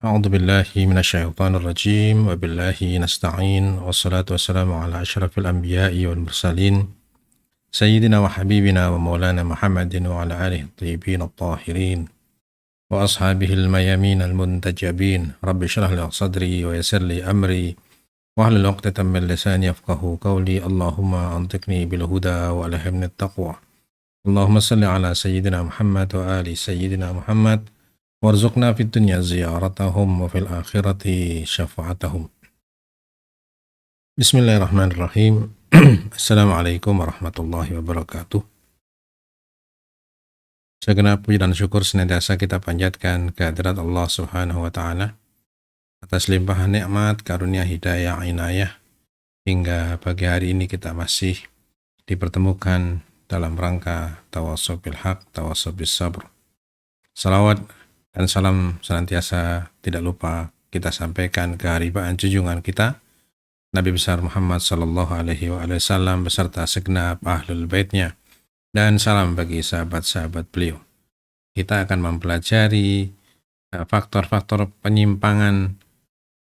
أعوذ بالله من الشيطان الرجيم وبالله نستعين والصلاة والسلام على أشرف الأنبياء والمرسلين سيدنا وحبيبنا ومولانا محمد وعلى آله الطيبين الطاهرين وأصحابه الميامين المنتجبين رب اشرح لي صدري ويسر لي أمري واحلل عقدة من لساني يفقهوا قولي اللهم أنطقني بالهدى وألهمني التقوى اللهم صل على سيدنا محمد وآل سيدنا محمد warzuqna fid dunya ziyaratahum wa fil akhirati syafa'atahum. Bismillahirrahmanirrahim. Assalamualaikum warahmatullahi wabarakatuh. Segenap puji dan syukur senantiasa kita panjatkan kehadirat Allah Subhanahu wa taala atas limpahan nikmat, karunia, hidayah, inayah hingga pagi hari ini kita masih dipertemukan dalam rangka tawassul bil haq, tawassul bis sabr. Salawat dan salam senantiasa tidak lupa kita sampaikan ke haribaan junjungan kita Nabi besar Muhammad sallallahu alaihi wasallam beserta segenap ahlul baitnya, dan salam bagi sahabat-sahabat beliau. Kita akan mempelajari faktor-faktor penyimpangan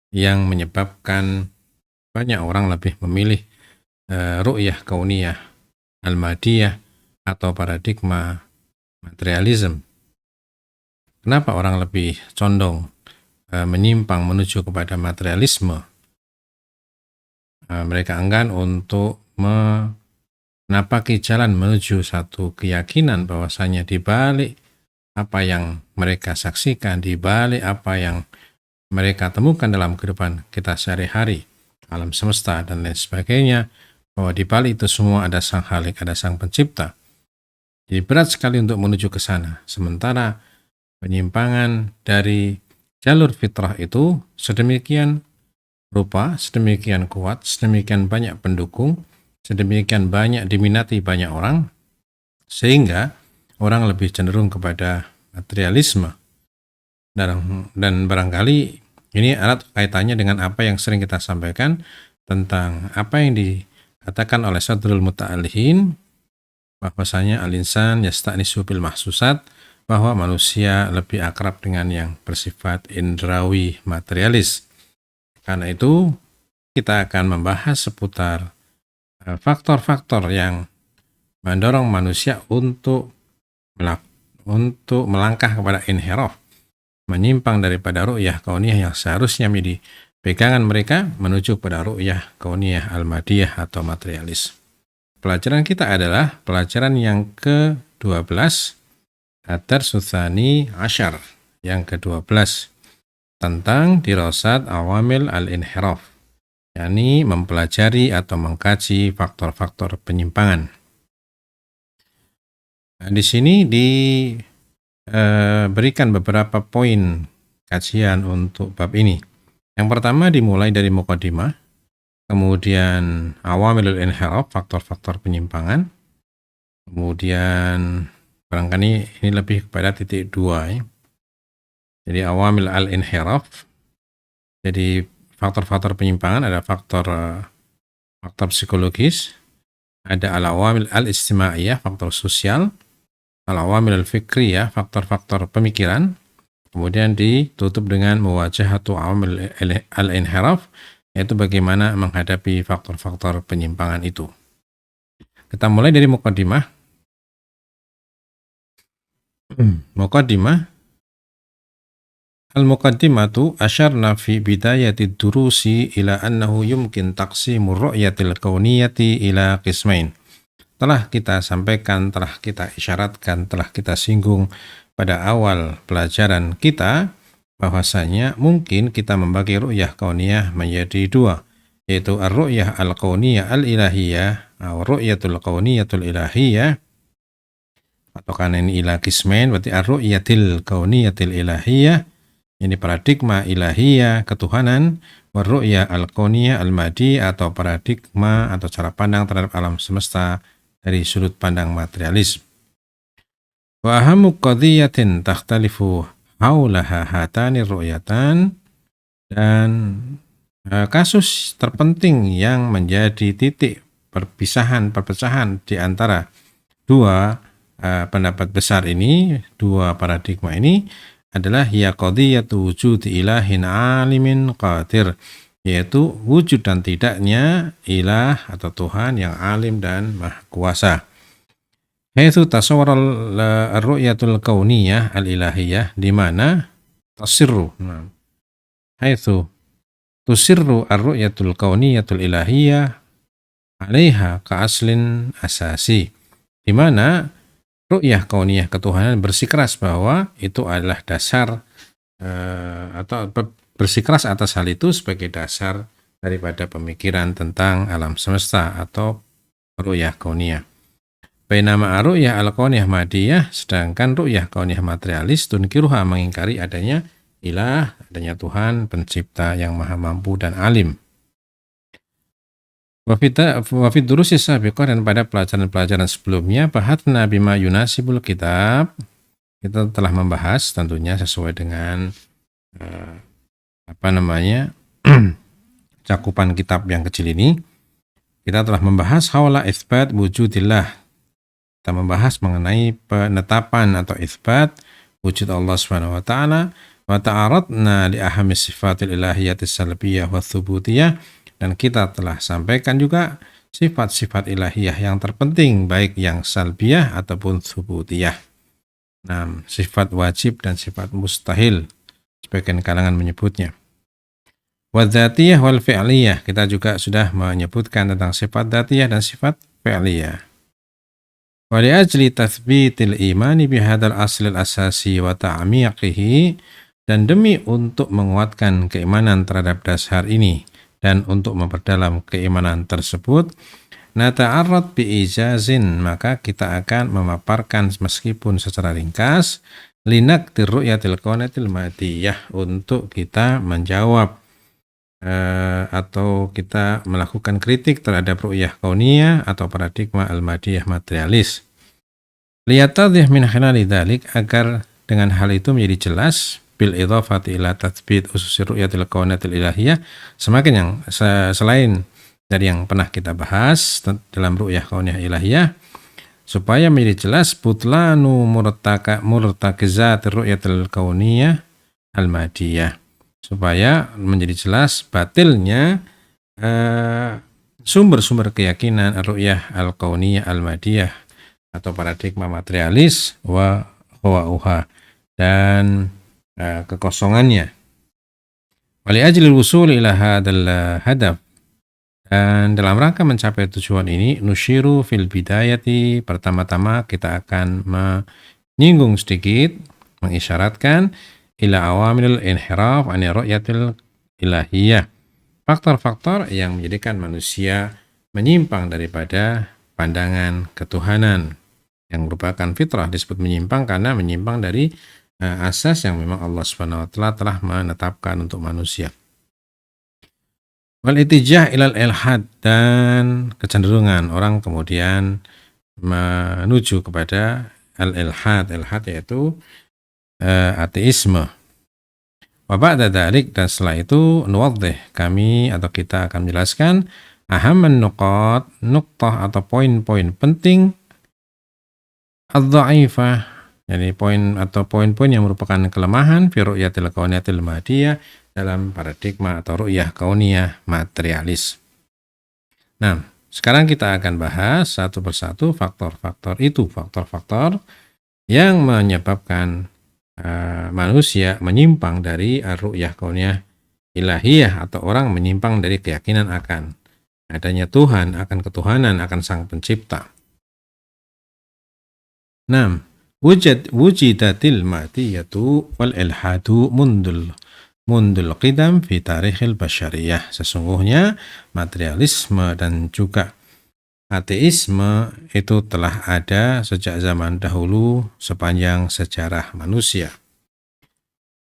yang menyebabkan banyak orang lebih memilih ru'yah kauniyah al-madiyah atau paradigma materialism. Kenapa orang lebih condong menyimpang menuju kepada materialisme? Mereka enggan untuk menapaki jalan menuju satu keyakinan bahwasanya di balik apa yang mereka saksikan, di balik apa yang mereka temukan dalam kehidupan kita sehari-hari, alam semesta dan lain sebagainya, bahwa di balik itu semua ada sang Khalik, ada sang pencipta. Jadi berat sekali untuk menuju ke sana. Sementara penyimpangan dari jalur fitrah itu sedemikian rupa, sedemikian kuat, sedemikian banyak pendukung, sedemikian banyak diminati banyak orang, sehingga orang lebih cenderung kepada materialisme. Dan barangkali ini erat kaitannya dengan apa yang sering kita sampaikan tentang apa yang dikatakan oleh Sadrul Muta'alihin, bahwasanya al-insan yasta'nisu bil mahsusat, bahwa manusia lebih akrab dengan yang bersifat indrawi materialis. Karena itu, kita akan membahas seputar faktor-faktor yang mendorong manusia untuk melangkah kepada inhiraf, menyimpang daripada ru'yah kauniyah yang seharusnya menjadi pegangan mereka menuju pada ru'yah kauniyah al-madiyah atau materialis. Pelajaran kita adalah pelajaran yang ke-12, Ad-Darsus Tsani Asyar, yang ke-12, tentang dirasat awamil al-inhiraf, yakni mempelajari atau mengkaji faktor-faktor penyimpangan. Di sini diberikan beberapa poin kajian untuk bab ini. Yang pertama dimulai dari muqaddimah, kemudian awamilul inhiraf, faktor-faktor penyimpangan, kemudian barangkali ini lebih kepada titik 2 ya. Jadi awamil al-inhiraf. Jadi faktor-faktor penyimpangan ada faktor psikologis, ada al-awamil al-istimaiyah, faktor sosial, al-awamil al-fikriyah, faktor-faktor pemikiran. Kemudian ditutup dengan muwajahatu awamil al-inhiraf, yaitu bagaimana menghadapi faktor-faktor penyimpangan itu. Kita mulai dari muqaddimah. Muqaddimah. Al-muqaddimatu asyarna fi bidayati durusi ila annahu yumkin taqsimur ru'yatil kauniyati ila qismain. Telah kita sampaikan, telah kita isyaratkan, telah kita singgung pada awal pelajaran kita bahwasanya mungkin kita membagi ru'yah kauniyah menjadi dua, yaitu ar-ru'yah al-kauniyah al-ilahiyah atau ru'yatul kauniyatul ilahiyah, atau karena ini ila qismain berarti ar-ru'yatil kauniyatil ilahiyah, ini paradigma ilahiyah ketuhanan, wa ru'yah al-kauniyah al-madi atau paradigma atau cara pandang terhadap alam semesta dari sudut pandang materialis. Wa ahamu qadhiyatin takhtalifu haulaha hatani ru'yatan, dan kasus terpenting yang menjadi titik perpecahan di antara dua pendapat besar ini, dua paradigma ini, adalah hiya qadiyatu wujudi ilahin alimin qadir, yaitu wujud dan tidaknya ilah atau Tuhan yang alim dan maha kuasa. Haitsu tasawwara ar-ru'yatul kauniyah al-ilahiyah, di mana tasirru. Haitsu tusirru ar-ru'yatul kauniyatul ilahiyah 'alaiha ka aslin asasi. Di mana ru'yah kauniyah ketuhanan bersikeras bahwa itu adalah dasar atau bersikeras atas hal itu sebagai dasar daripada pemikiran tentang alam semesta atau ru'yah kauniyah. Bainama ru'yah al-kauniyah madiyah, sedangkan ru'yah kauniyah materialis tunkiruha, mengingkari adanya ilah, adanya Tuhan pencipta yang maha mampu dan alim. Wafid durusi sabiqah, dan pada pelajaran-pelajaran sebelumnya, bahatna bima yunasibul kitab, kita telah membahas tentunya sesuai dengan cakupan kitab yang kecil ini. Kita telah membahas haula itsbat wujudillah. Kita membahas mengenai penetapan atau itsbat wujud Allah Subhanahu wa taala, wa ta'aradna li ahami sifatil ilahiyatis salbiyah wa tsubutiyah, dan kita telah sampaikan juga sifat-sifat ilahiyah yang terpenting, baik yang salbiyah ataupun tsubutiyah. Nah, sifat wajib dan sifat mustahil, sebagian kalangan menyebutnya. Wa dzatiyah wal fi'liyah, kita juga sudah menyebutkan tentang sifat dzatiyah dan sifat fi'liyah. Wa li ajli tathbitil imani bihadzal aslil asasi wa ta'miqihi, dan demi untuk menguatkan keimanan terhadap dasar ini dan untuk memperdalam keimanan tersebut, nata'arrad bi'ijazin, maka kita akan memaparkan meskipun secara ringkas linaktir ru'yatil kaunatil madiyah, untuk kita menjawab atau kita melakukan kritik terhadap ru'yah kauniyah atau paradigma al-madiyah materialis. Liyatadhih min khilali dzalik, agar dengan hal itu menjadi jelas, bil idhafati ila tatsbit ususi ru'yatil kaunatil ilahiyah, semakin yang selain dari yang pernah kita bahas dalam ru'yah kauniyah ilahiyah, supaya menjadi jelas butlanu murtakizat ru'yatil kauniyah al-madiyah, supaya menjadi jelas batilnya sumber-sumber keyakinan ru'yah al-kauniyah al-madiyah atau paradigma materialis wa huwa dan kekosongannya. Wali ajlil wusul ila hadzal hadaf, dan dalam rangka mencapai tujuan ini, nusyiru fil bidayati, pertama-tama kita akan menyinggung sedikit, mengisyaratkan ila awamil inhiraf an ru'yatil ilahiyah, faktor-faktor yang menjadikan manusia menyimpang daripada pandangan ketuhanan, yang merupakan fitrah. Disebut menyimpang karena menyimpang dari asas yang memang Allah Subhanahu wa taala telah menetapkan untuk manusia. Wal itijah ilal ilhad, dan kecenderungan orang kemudian menuju kepada al-ilhad. Ilhad yaitu ateisme. Wa ba'da dzalik, dan setelah itu nuwaddih, kami atau kita akan menjelaskan ahamman nuqtah atau poin-poin penting ad-dha'ifah, jadi poin atau poin-poin yang merupakan kelemahan fi ru'yatil kauniyatil madiyah, dalam paradigma atau ru'yah kauniyah materialis. Nah, sekarang kita akan bahas satu persatu faktor-faktor itu, faktor-faktor yang menyebabkan manusia menyimpang dari ru'yah kauniyah ilahiyah, atau orang menyimpang dari keyakinan akan adanya Tuhan, akan ketuhanan, akan Sang Pencipta. 6. Wujidatil madiyatu wal ilhadu mundul qidam fi tarikhil basyariyah. Sesungguhnya materialisme dan juga ateisme itu telah ada sejak zaman dahulu sepanjang sejarah manusia.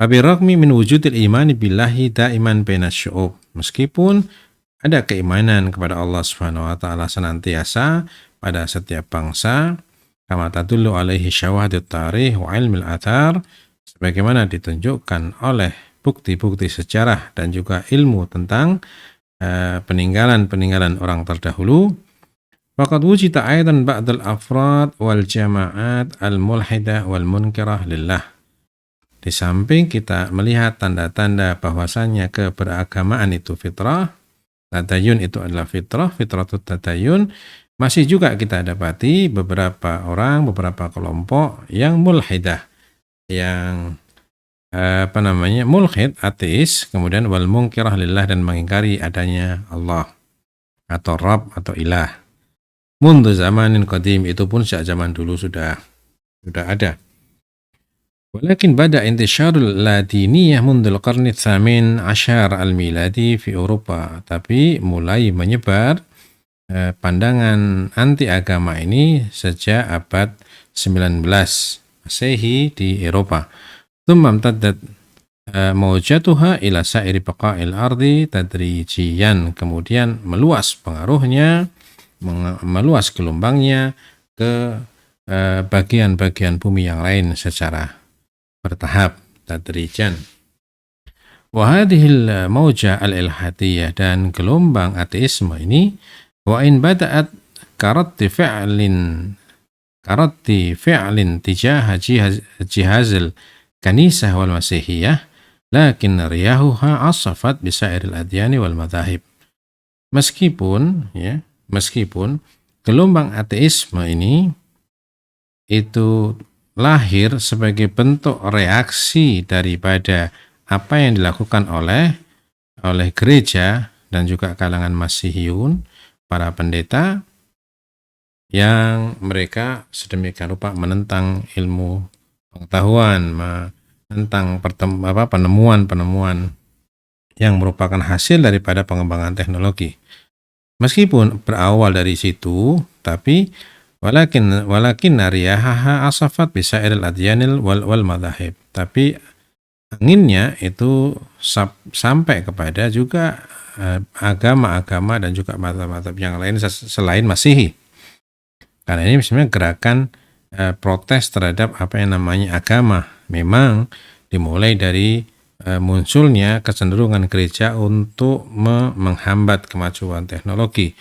Abirraqmi min wujudil imani billahi daiman bainas syu'ub, meskipun ada keimanan kepada Allah Subhanahu wa taala senantiasa pada setiap bangsa, kama tadullu alaihi syawahidut tarikh wa ilmil athar, sebagaimana ditunjukkan oleh bukti-bukti sejarah dan juga ilmu tentang peninggalan-peninggalan orang terdahulu. Faqad wujida aidan ba'dal afrad wal jama'at al mulhidah wal munkirah lillah, di samping kita melihat tanda-tanda bahwasannya keberagamaan itu fitrah, tadayun itu adalah fitrah, fitratul tadayun, masih juga kita dapati beberapa orang, beberapa kelompok yang mulhidah, yang mulhid, ateis, kemudian wal mungkirah lillah, dan mengingkari adanya Allah atau Rabb atau ilah. Mundu zamanin qadim, itu pun sejak zaman dulu sudah ada. Walakin bada intisyarul ladiniyah mundul qarni tsamin asyar al-miladi fi Eropa. Tapi mulai menyebar pandangan anti agama ini sejak abad 19 Masehi di Eropa. Tsumma amtaddat mawjatuha ila sa'iri baqa'il ardi tadrijiyan. Kemudian meluas pengaruhnya, meluas gelombangnya ke bagian-bagian bumi yang lain secara bertahap, tadrijan. Wa hadhil mawja al-ilhadiyah, dan gelombang ateisme ini, wa in bada'at karatti fi'lin tijaha jihazil kanisah wal masihiyah, lakin riyahuha asafat bisairil adyani wal madhahib. Meskipun gelombang ateisme ini itu lahir sebagai bentuk reaksi daripada apa yang dilakukan oleh gereja dan juga kalangan Masihiyun, para pendeta yang mereka sedemikian rupa menentang ilmu pengetahuan, menentang penemuan-penemuan yang merupakan hasil daripada pengembangan teknologi. Meskipun berawal dari situ, tapi walakin riyahaha asafat bisairil adyanil wal madhahib. Tapi anginnya itu sampai kepada juga agama-agama dan juga mazhab-mazhab yang lain selain Masihi. Karena ini sebenarnya gerakan protes terhadap apa yang namanya agama. Memang dimulai dari munculnya kecenderungan gereja untuk menghambat kemajuan teknologi,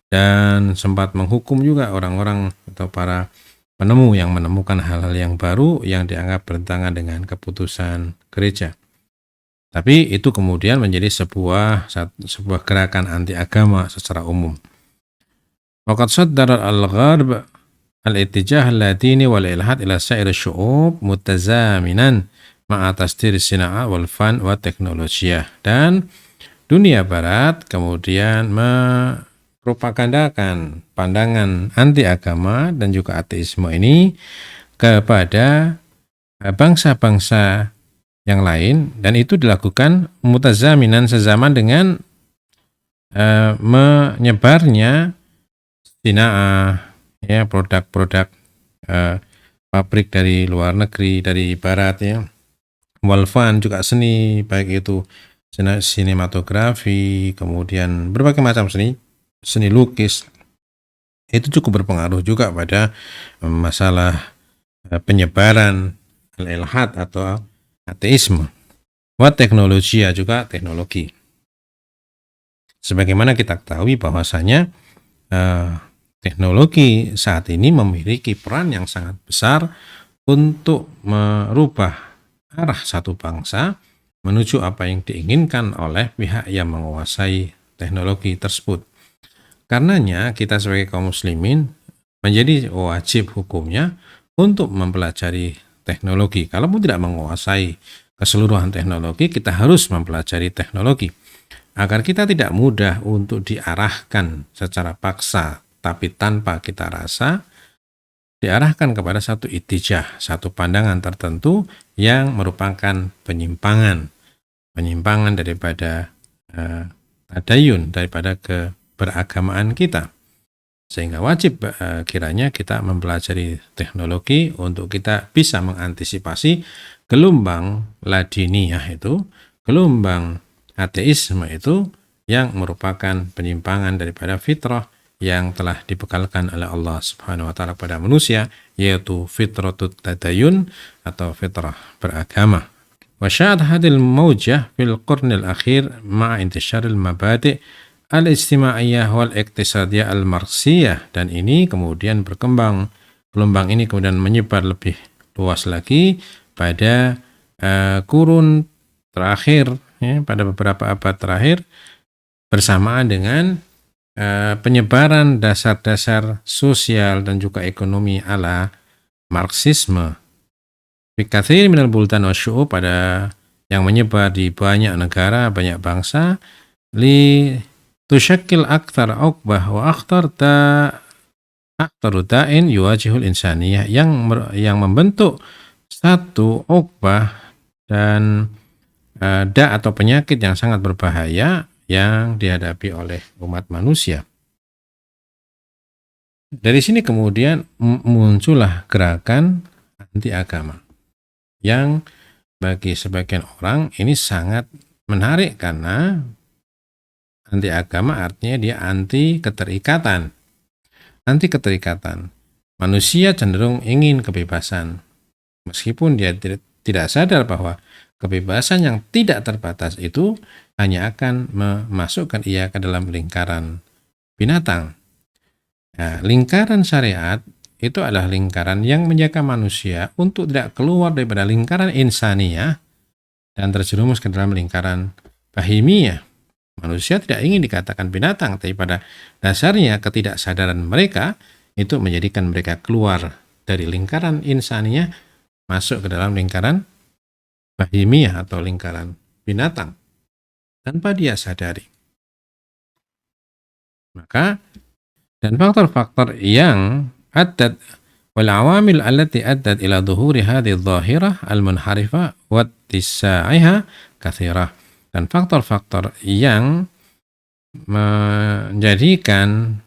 dan sempat menghukum juga orang-orang atau para penemu yang menemukan hal-hal yang baru yang dianggap bertentangan dengan keputusan gereja. Tapi itu kemudian menjadi sebuah gerakan anti agama secara umum. Waqad saddara al-gharb al-ittijah al-latini wal ilhad ila sa'ir syu'ub mutazaminan ma'a tasdir sina'a wal fan wa teknologiyah. Dan dunia barat kemudian propagandakan pandangan anti agama dan juga ateisme ini kepada bangsa-bangsa yang lain, dan itu dilakukan mutazaminan, sezaman dengan menyebarnya sina'ah, ya, produk-produk pabrik dari luar negeri, dari barat, ya, walfan, juga seni, baik itu sinematografi, kemudian berbagai macam seni lukis, itu cukup berpengaruh juga pada masalah penyebaran al-ilhad atau ateisme. Wa teknologia, juga teknologi. Sebagaimana kita ketahui bahwasanya teknologi saat ini memiliki peran yang sangat besar untuk merubah arah satu bangsa menuju apa yang diinginkan oleh pihak yang menguasai teknologi tersebut. Karenanya kita sebagai kaum muslimin menjadi wajib hukumnya untuk mempelajari teknologi. Kalaupun tidak menguasai keseluruhan teknologi, kita harus mempelajari teknologi agar kita tidak mudah untuk diarahkan secara paksa, tapi tanpa kita rasa, diarahkan kepada satu ittijah, satu pandangan tertentu yang merupakan penyimpangan daripada tadayun, daripada keberagamaan kita. Sehingga wajib kiranya kita mempelajari teknologi untuk kita bisa mengantisipasi gelombang ladiniyah itu, gelombang ateisme itu, yang merupakan penyimpangan daripada fitrah yang telah dibekalkan oleh Allah Subhanahu wa taala pada manusia, yaitu fitratut tadayun atau fitrah beragama. Wa sya'at hadil mawjah fil qurnil akhir ma'a intisyaril mabadi' al-ijtimaiyah wal iktisadiyah al-marxiyah, dan ini kemudian berkembang, gelombang ini kemudian menyebar lebih luas lagi pada kurun terakhir, ya, pada beberapa abad terakhir, bersamaan dengan penyebaran dasar-dasar sosial dan juga ekonomi ala Marxisme. Bikatsir minal buldan wa syu'ub, pada yang menyebar di banyak negara, banyak bangsa, li tusyakil aktar uqbah wa akhtaru da'in yuwajihul insaniyah, yang membentuk satu uqbah dan atau penyakit yang sangat berbahaya yang dihadapi oleh umat manusia. Dari sini kemudian muncullah gerakan anti agama, yang bagi sebagian orang ini sangat menarik, karena anti agama artinya dia anti keterikatan. Anti keterikatan. Manusia cenderung ingin kebebasan, meskipun dia tidak sadar bahwa kebebasan yang tidak terbatas itu hanya akan memasukkan ia ke dalam lingkaran binatang. Nah, lingkaran syariat itu adalah lingkaran yang menjaga manusia untuk tidak keluar daripada lingkaran insaniyah dan terjerumus ke dalam lingkaran bahimiyah. Manusia tidak ingin dikatakan binatang, tapi pada dasarnya ketidaksadaran mereka itu menjadikan mereka keluar dari lingkaran insaniyah, masuk ke dalam lingkaran bahimiyah atau lingkaran binatang, tanpa dia sadari. Maka, dan faktor-faktor yang addat wal awamil allati addat ila dhuhuri hadhihi adh-dhahirah al-munharifah wa ittisa'iha katsirah. Dan faktor-faktor yang menjadikan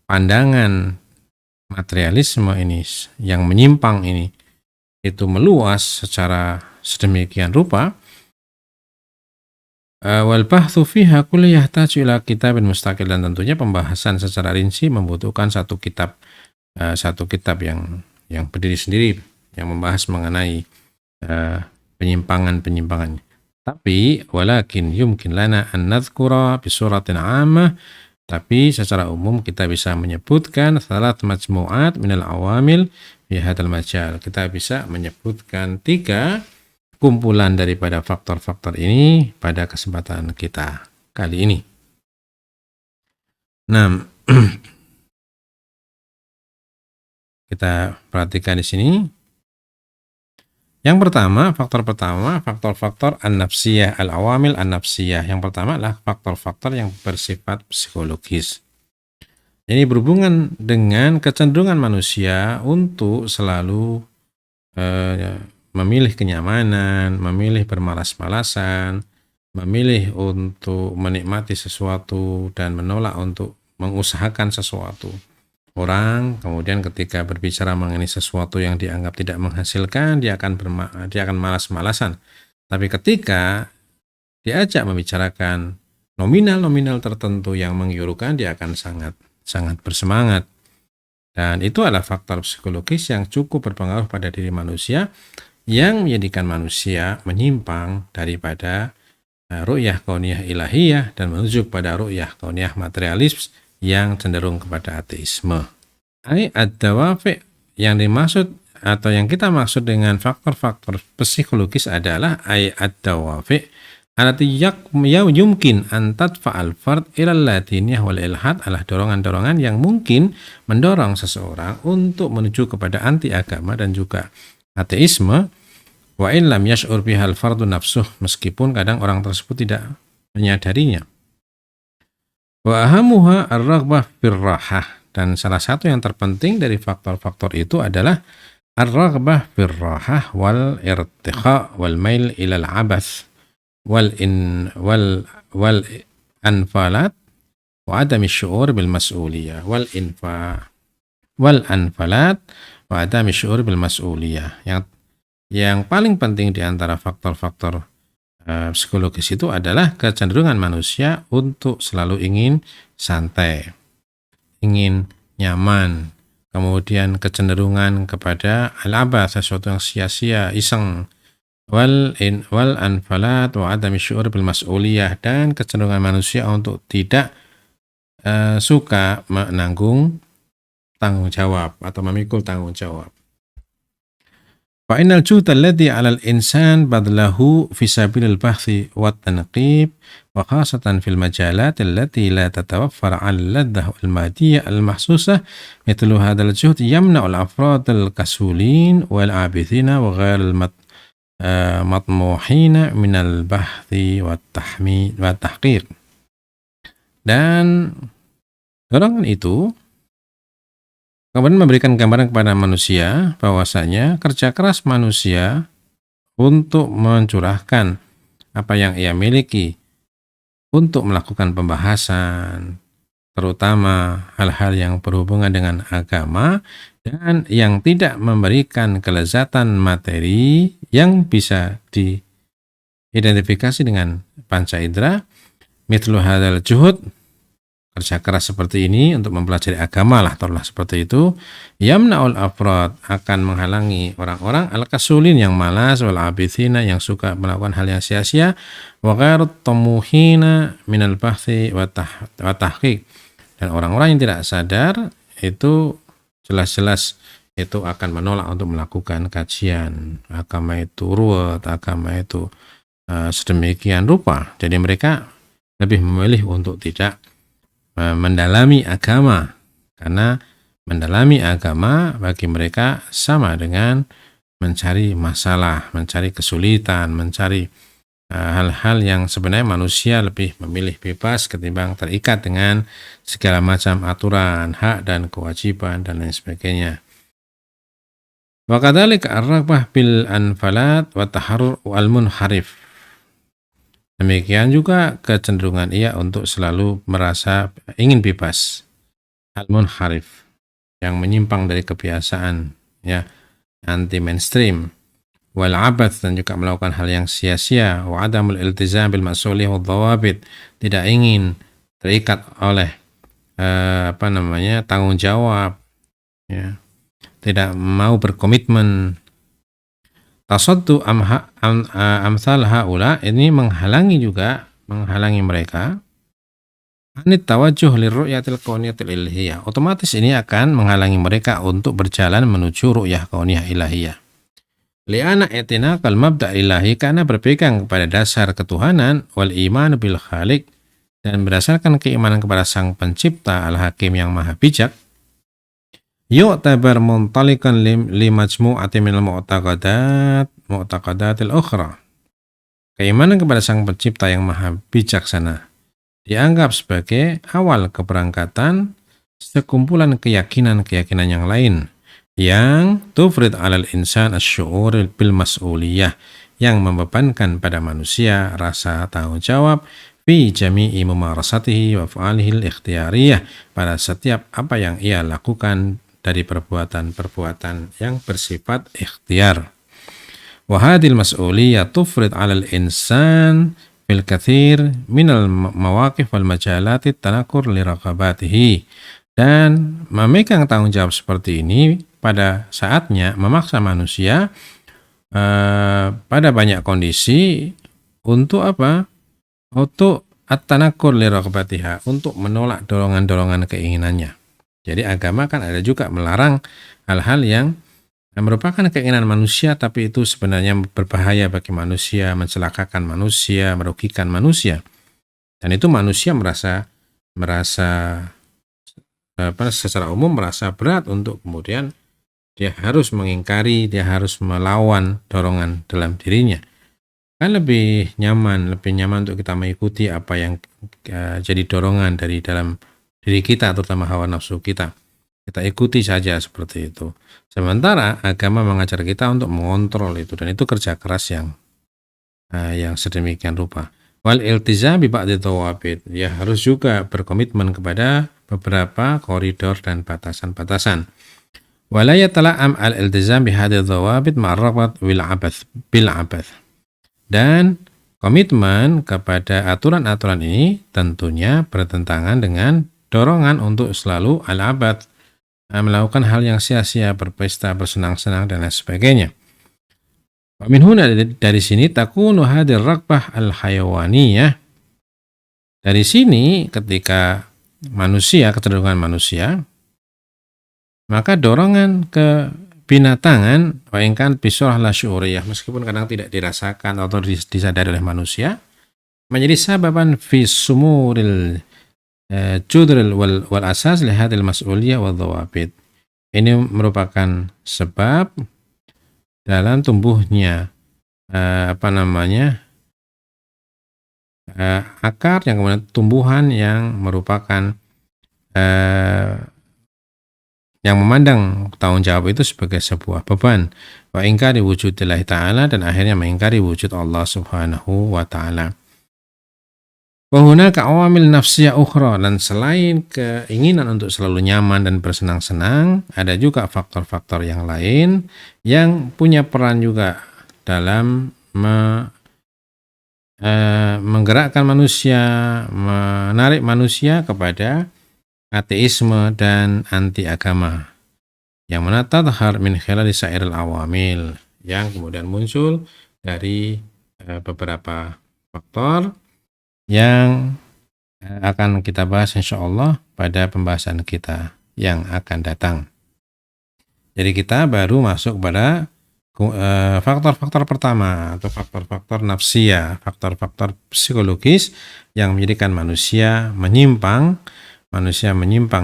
pandangan materialisme ini yang menyimpang ini itu meluas secara sedemikian rupa, wal bahthu fiha kulli yahtaju ila kitabin mustaqil, dan tentunya pembahasan secara rinci membutuhkan satu kitab yang berdiri sendiri yang membahas mengenai penyimpangan-penyimpangannya. Tapi walakin yumkin lana an nadhkura bi suratin 'ammah, tapi secara umum kita bisa menyebutkan salat majmu'at minal awamil fi hadzal majal. Kita bisa menyebutkan 3 kumpulan daripada faktor-faktor ini pada kesempatan kita kali ini. Nah, kita perhatikan di sini. Yang pertama, faktor-faktor an-nafsiyah, al-awamil an-nafsiyah. Yang pertama adalah faktor-faktor yang bersifat psikologis. Ini berhubungan dengan kecenderungan manusia untuk selalu memilih kenyamanan, memilih bermalas-malasan, memilih untuk menikmati sesuatu dan menolak untuk mengusahakan sesuatu. Orang kemudian ketika berbicara mengenai sesuatu yang dianggap tidak menghasilkan, dia akan malas-malasan. Tapi ketika diajak membicarakan nominal-nominal tertentu yang menggiurkan, dia akan sangat bersemangat. Dan itu adalah faktor psikologis yang cukup berpengaruh pada diri manusia, yang menjadikan manusia menyimpang daripada ru'yah kauniyah ilahiyah dan menuju pada ru'yah kauniyah materialis yang cenderung kepada ateisme. Ad-dawafi, yang dimaksud atau yang kita maksud dengan faktor-faktor psikologis adalah ad-dawafi allati yumkin an tadfa'al fard ila al-latiniyah wal ilhad, adalah dorongan-dorongan yang mungkin mendorong seseorang untuk menuju kepada anti agama dan juga ateisme, wa in lam yash'ur bihal fardu nafsuh, meskipun kadang orang tersebut tidak menyadarinya. Wa ahamuha ar-raghbah fir-rahah, dan salah satu yang terpenting dari faktor-faktor itu adalah ar-raghbah fir-rahah wal irtikha wal mail ila al-abath wal anfalat wa adam syu'ur bil mas'uliyah wal anfalat wa adam syu'ur bil mas'uliyah. Yang paling penting di antara faktor-faktor psikologis itu adalah kecenderungan manusia untuk selalu ingin santai, ingin nyaman, kemudian kecenderungan kepada al-abah, sesuatu yang sia-sia, iseng, wal anfalat wa adami syu'ur bil mas'uliyah, dan kecenderungan manusia untuk tidak suka menanggung tanggung jawab atau memikul tanggung jawab. فإن الجهد الذي على الإنسان بذله في سبيل البحث والتنقيب وخاصة في المجالات التي لا تتوفر على اللذة المادية المحسوسة مثل هذا الجهد يمنع الأفراد الكسولين والعابثين وغير المطموحين من البحث والتحقيق. Dan dorongan itu kemudian memberikan gambaran kepada manusia bahwasanya kerja keras manusia untuk mencurahkan apa yang ia miliki untuk melakukan pembahasan, terutama hal-hal yang berhubungan dengan agama dan yang tidak memberikan kelezatan materi yang bisa diidentifikasi dengan panca indera, mithlu hadzal juhud, kerja keras seperti ini untuk mempelajari agama lah, taruhlah seperti itu, yamna'ul afrad, akan menghalangi orang-orang al-kasulin yang malas, wal abithina yang suka melakukan hal yang sia-sia, wa ghairu tamuhina minal bahthi wa tahqiq, dan orang-orang yang tidak sadar itu jelas-jelas itu akan menolak untuk melakukan kajian agama itu ruwet, agama itu sedemikian rupa. Jadi mereka lebih memilih untuk tidak mendalami agama, karena mendalami agama bagi mereka sama dengan mencari masalah, mencari kesulitan, mencari hal-hal yang sebenarnya manusia lebih memilih bebas ketimbang terikat dengan segala macam aturan, hak dan kewajiban dan lain sebagainya. Wa kadzalika ar-raghbah bil anfalat wa taharrur wal munharif. Demikian juga kecenderungan ia untuk selalu merasa ingin bebas, al-munharif, yang menyimpang dari kebiasaan, ya, anti mainstream, wal abath, dan juga melakukan hal yang sia-sia, wa adamul iltizam bil mas'uliyah wad dhawabit, tidak ingin terikat oleh tanggung jawab, ya, tidak mau berkomitmen. Tasaddu amsal haula, ini menghalangi mereka anit tawajjuh lirru'yatil kauniyatil ilahiyah. Otomatis ini akan menghalangi mereka untuk berjalan menuju ru'yah kauniyah ilahiyah. Li'ana i'tinaqal mabda' ilahi, karena berpegang kepada dasar ketuhanan, wal iman bil khaliq, dan berdasarkan keimanan kepada Sang Pencipta al-Hakim yang Maha Bijak, yu'tabar muntalikan li majmu'ati minal mu'taqadatil ukhra. Keimanan kepada Sang Pencipta yang Maha Bijaksana dianggap sebagai awal keberangkatan sekumpulan keyakinan-keyakinan yang lain yang tufrid alal insan asy'ur bil mas'uliyah, yang membebankan pada manusia rasa tanggung jawab fi jami'i mumarasatihi wa fa'alihi al-ikhtiyariyah, pada setiap apa yang ia lakukan dari perbuatan-perbuatan yang bersifat ikhtiar. Wa hadhil mas'uliyah tufrid 'alal insan fil katsir minal mawaqif wal majalati tanakur li raqabatihi, dan memegang tanggung jawab seperti ini pada saatnya memaksa manusia pada banyak kondisi untuk apa? Untuk at-tanakur li raqabatiha, untuk menolak dorongan-dorongan keinginannya. Jadi agama kan ada juga melarang hal-hal yang merupakan keinginan manusia, tapi itu sebenarnya berbahaya bagi manusia, mencelakakan manusia, merugikan manusia. Dan itu manusia merasa secara umum merasa berat untuk kemudian dia harus mengingkari, dia harus melawan dorongan dalam dirinya. Kan lebih nyaman untuk kita mengikuti apa yang jadi dorongan dari dalam diri kita, terutama hawa nafsu kita. Kita ikuti saja seperti itu. Sementara agama mengajar kita untuk mengontrol itu, dan itu kerja keras yang sedemikian rupa. Wal iltizam bi ba'di dhawabit, ya harus juga berkomitmen kepada beberapa koridor dan batasan-batasan. Wala yatala'am al iltizam bi hadhihi dhawabit ma'arrafat bil abath. Dan komitmen kepada aturan-aturan ini tentunya bertentangan dengan dorongan untuk selalu al-abad, melakukan hal yang sia-sia, berpesta, bersenang-senang dan lain sebagainya. Min huna, dari sini takunu hadir raghbah al-hayawaniyah. Dari sini ketika kecenderungan manusia, maka dorongan ke binatangan wa in kan bisurah la syu'uriyah, meskipun kadang tidak dirasakan atau disadari oleh manusia, menjadi sababan fi sumuril judril wal asas li hadhil mas'uliyah wal dhawabit. Ini merupakan sebab dalam tumbuhnya akar yang kemudian tumbuhan yang merupakan yang memandang tanggung jawab itu sebagai sebuah beban, wa ingkari wujudillahi ta'ala, dan akhirnya mengingkari wujud Allah subhanahu wa ta'ala. Wa hunaka awamil nafsiyah ukhra, dan selain keinginan untuk selalu nyaman dan bersenang-senang, ada juga faktor-faktor yang lain yang punya peran juga dalam menggerakkan manusia, menarik manusia kepada ateisme dan anti agama, yang mana tadhar min khilali sa'iril awamil, yang kemudian muncul dari beberapa faktor yang akan kita bahas insyaallah pada pembahasan kita yang akan datang. Jadi kita baru masuk pada faktor-faktor pertama atau faktor-faktor nafsiyah, faktor-faktor psikologis yang menjadikan manusia menyimpang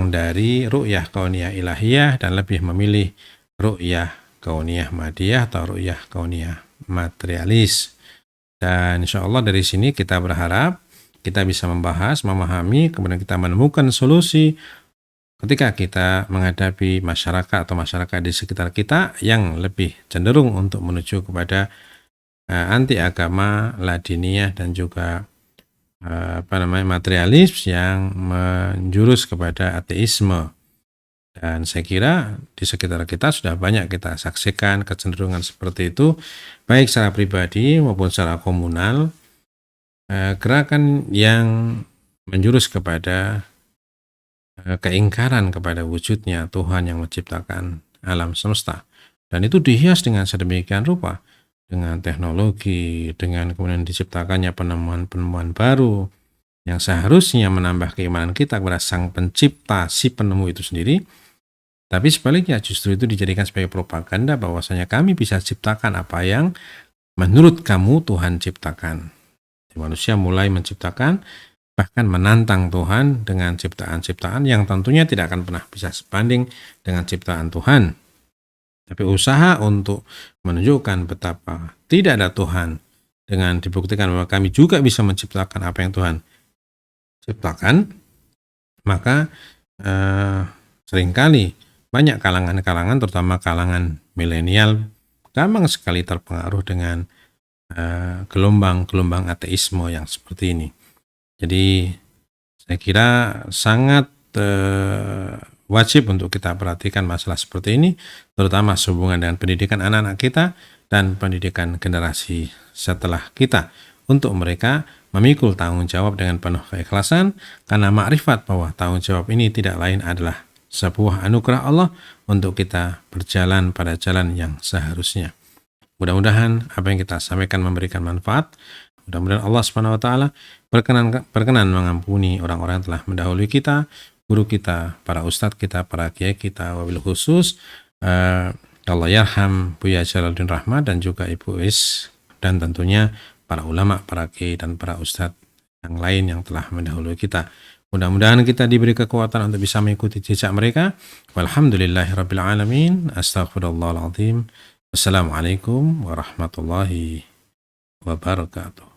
dari ru'yah kauniyah ilahiyah dan lebih memilih ru'yah kauniyah madiyah atau ru'yah kauniyah materialis. Dan insyaallah dari sini kita berharap kita bisa membahas, memahami, kemudian kita menemukan solusi ketika kita menghadapi masyarakat atau masyarakat di sekitar kita yang lebih cenderung untuk menuju kepada anti agama, ladiniyah, dan juga materialis yang menjurus kepada ateisme. Dan saya kira di sekitar kita sudah banyak kita saksikan kecenderungan seperti itu, baik secara pribadi maupun secara komunal, gerakan yang menjurus kepada keingkaran kepada wujudnya Tuhan yang menciptakan alam semesta. Dan itu dihias dengan sedemikian rupa, dengan teknologi, dengan kemudian diciptakannya penemuan-penemuan baru yang seharusnya menambah keimanan kita kepada Sang Pencipta, si penemu itu sendiri. Tapi sebaliknya justru itu dijadikan sebagai propaganda bahwasanya kami bisa ciptakan apa yang menurut kamu Tuhan ciptakan. Manusia mulai menciptakan, bahkan menantang Tuhan dengan ciptaan-ciptaan yang tentunya tidak akan pernah bisa sebanding dengan ciptaan Tuhan. Tapi usaha untuk menunjukkan betapa tidak ada Tuhan dengan dibuktikan bahwa kami juga bisa menciptakan apa yang Tuhan ciptakan, maka seringkali banyak kalangan-kalangan, terutama kalangan milenial, gampang sekali terpengaruh dengan gelombang-gelombang ateisme yang seperti ini. Jadi saya kira sangat wajib untuk kita perhatikan masalah seperti ini, terutama sehubungan dengan pendidikan anak-anak kita dan pendidikan generasi setelah kita, untuk mereka memikul tanggung jawab dengan penuh keikhlasan, karena makrifat bahwa tanggung jawab ini tidak lain adalah sebuah anugerah Allah untuk kita berjalan pada jalan yang seharusnya. Mudah-mudahan apa yang kita sampaikan memberikan manfaat. Mudah-mudahan Allah Subhanahu wa taala berkenan mengampuni orang-orang yang telah mendahului kita, guru kita, para ustadz kita, para kiai kita, wabil khusus Allah yarham Buya Jalaluddin Rahmat dan juga Ibu Is, dan tentunya para ulama, para kiai, dan para ustadz yang lain yang telah mendahului kita. Mudah-mudahan kita diberi kekuatan untuk bisa mengikuti jejak mereka. Walhamdulillahirabbil alamin. Astaghfirullahaladzim. Wassalamualaikum warahmatullahi wabarakatuh.